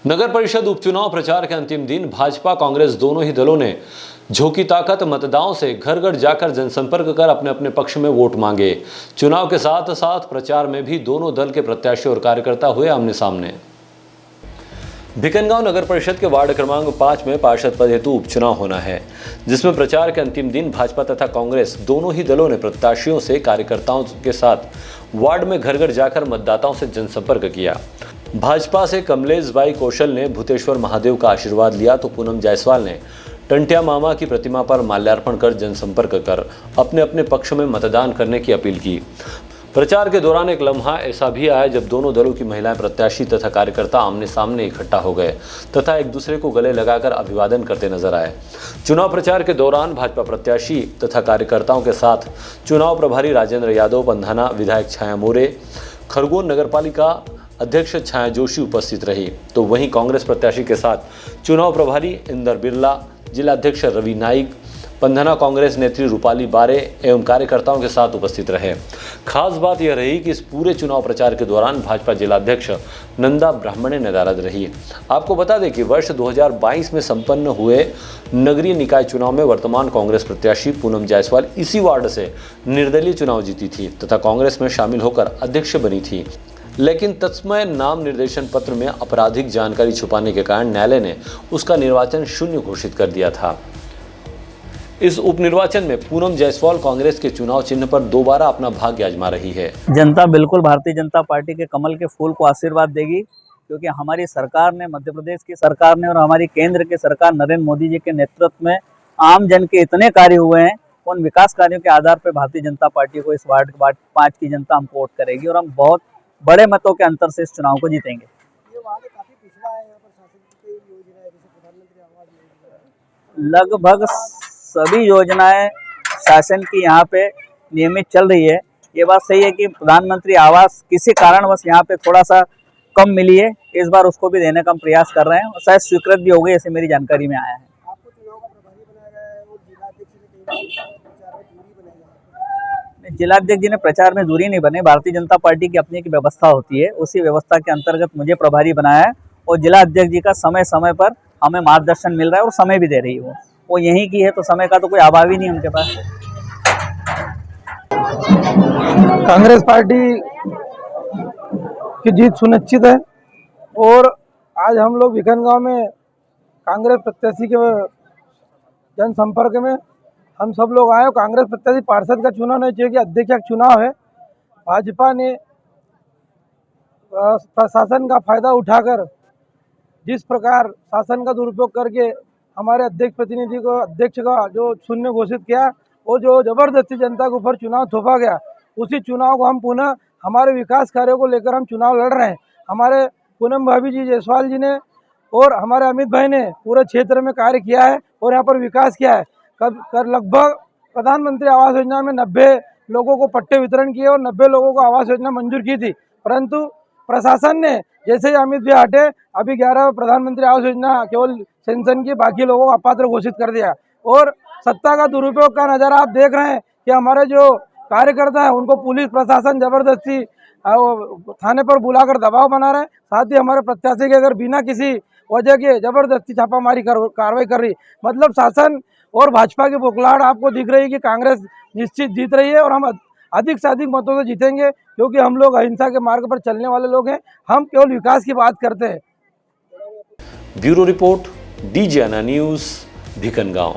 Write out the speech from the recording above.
नगर परिषद उपचुनाव प्रचार के अंतिम दिन भाजपा कांग्रेस दोनों ही दलों ने झोंकी ताकत मतदाताओं से घर घर जाकर जनसंपर्क कर अपने अपने पक्ष में वोट मांगे। चुनाव के साथ साथ प्रचार में भी दोनों दल के प्रत्याशी और कार्यकर्ता हुए आमने सामने। भिकनगांव नगर परिषद के वार्ड क्रमांक 5 में पार्षद पद हेतु उपचुनाव होना है, जिसमें प्रचार के अंतिम दिन भाजपा तथा कांग्रेस दोनों ही दलों ने प्रत्याशियों से कार्यकर्ताओं के साथ वार्ड में घर घर जाकर मतदाताओं से जनसंपर्क किया। भाजपा से कमलेश भाई कौशल ने भूतेश्वर महादेव का आशीर्वाद लिया तो पूनम जायसवाल ने टंटिया मामा की प्रतिमा पर माल्यार्पण कर जनसंपर्क कर अपने अपने पक्ष में मतदान करने की अपील की। प्रचार के दौरान एक लम्हा ऐसा भी आया जब दोनों दलों की महिलाएं प्रत्याशी तथा कार्यकर्ता आमने सामने इकट्ठा हो गए तथा एक दूसरे को गले लगाकर अभिवादन करते नजर आए। चुनाव प्रचार के दौरान भाजपा प्रत्याशी तथा कार्यकर्ताओं के साथ चुनाव प्रभारी राजेंद्र यादव, पंधाना विधायक छाया मोरे, खरगोन नगरपालिका अध्यक्ष छाया जोशी उपस्थित रही, तो वहीं कांग्रेस प्रत्याशी के साथ चुनाव प्रभारी इंदर बिरला, जिला अध्यक्ष रवि नाइक, पंधना कांग्रेस नेत्री रूपाली बारे एवं कार्यकर्ताओं के साथ उपस्थित रहे। खास बात यह रही कि इस पूरे चुनाव प्रचार के दौरान भाजपा जिला अध्यक्ष नंदा ब्राह्मणे नदारद रही। आपको बता दें कि वर्ष 2022 में संपन्न हुए नगरीय निकाय चुनाव में वर्तमान कांग्रेस प्रत्याशी पूनम जायसवाल इसी वार्ड से निर्दलीय चुनाव जीती थी तथा कांग्रेस में शामिल होकर अध्यक्ष बनी थी, लेकिन तत्समय नाम निर्देशन पत्र में आपराधिक जानकारी छुपाने के कारण न्यायालय ने उसका निर्वाचन शून्य घोषित कर दिया था। इस उपनिर्वाचन में पूनम जायसवाल कांग्रेस के चुनाव चिन्ह पर दोबारा अपना भाग्य आजमा रही है। जनता बिल्कुल भारतीय जनता पार्टी के कमल के फूल को आशीर्वाद देगी, क्योंकि हमारी सरकार ने, मध्य प्रदेश की सरकार ने और हमारी केंद्र की सरकार नरेंद्र मोदी जी के नेतृत्व में आम जन के इतने कार्य हुए हैं, उन विकास कार्यों के आधार पर भारतीय जनता पार्टी को इस वार्ड 5 की जनता हमको वोट करेगी और हम बहुत बड़े मतों के अंतर से इस चुनाव को जीतेंगे। ये वार्ड काफी पिछड़ा है, यहाँ पर शासन की योजना है, जैसे प्रधानमंत्री आवास योजना, लगभग सभी योजनाएं शासन की यहाँ पे नियमित चल रही है। ये बात सही है कि प्रधानमंत्री आवास किसी कारणवश यहाँ पे थोड़ा सा कम मिली है, इस बार उसको भी देने का हम प्रयास कर रहे हैं और शायद स्वीकृत भी हो गई, ऐसे मेरी जानकारी में आया है। आपको चुनाव का प्रभारी बनाया गया है और जिलाध्यक्ष ने जिलाध्यक्ष जी ने प्रचार में दूरी नहीं बने। भारतीय जनता पार्टी की अपनी एक व्यवस्था होती है, उसी व्यवस्था के अंतर्गत मुझे प्रभारी बनाया है और जिला अध्यक्ष जी का समय समय पर हमें मार्गदर्शन मिल रहा है और समय भी दे रही है। वो यहीं की है तो समय का तो कोई अभाव ही नहीं उनके पास। कांग्रेस पार्टी की जीत सुनिश्चित है और आज हम लोग भिकनगांव में कांग्रेस प्रत्याशी के जनसंपर्क में हम सब लोग आए। कांग्रेस प्रत्याशी पार्षद का चुनाव नहीं चाहिए कि अध्यक्ष का चुनाव है। भाजपा ने प्रशासन का फायदा उठाकर जिस प्रकार शासन का दुरुपयोग करके हमारे अध्यक्ष प्रतिनिधि को अध्यक्ष का जो शून्य घोषित किया और जो जबरदस्ती जनता के ऊपर चुनाव थोपा गया, उसी चुनाव को हम पुनः हमारे विकास कार्यों को लेकर हम चुनाव लड़ रहे हैं। हमारे पूनम भाभी जी जायसवाल जी ने और हमारे अमित भाई ने पूरे क्षेत्र में कार्य किया है और यहाँ पर विकास किया है। लगभग प्रधानमंत्री आवास योजना में 90 लोगों को पट्टे वितरण किए और 90 लोगों को आवास योजना मंजूर की थी, परंतु प्रशासन ने जैसे ही अमित भाई हटे, अभी 11 प्रधानमंत्री आवास योजना केवल सेंसन की, बाकी लोगों को अपात्र घोषित कर दिया। और सत्ता का दुरुपयोग का नज़ारा आप देख रहे हैं कि हमारे जो कार्यकर्ता हैं उनको पुलिस प्रशासन जबरदस्ती थाने पर बुलाकर दबाव बना रहे हैं। साथ ही हमारे प्रत्याशी के अगर बिना किसी वजह के जबरदस्ती छापामारी कार्रवाई कर रही, मतलब शासन और भाजपा की बुखलाहट आपको दिख रही है कि कांग्रेस निश्चित जीत रही है और हम अधिक से अधिक मतों से जीतेंगे, क्योंकि हम लोग अहिंसा के मार्ग पर चलने वाले लोग हैं। हम केवल विकास की बात करते हैं। Bureau report, DGNA news, Bhikangaon.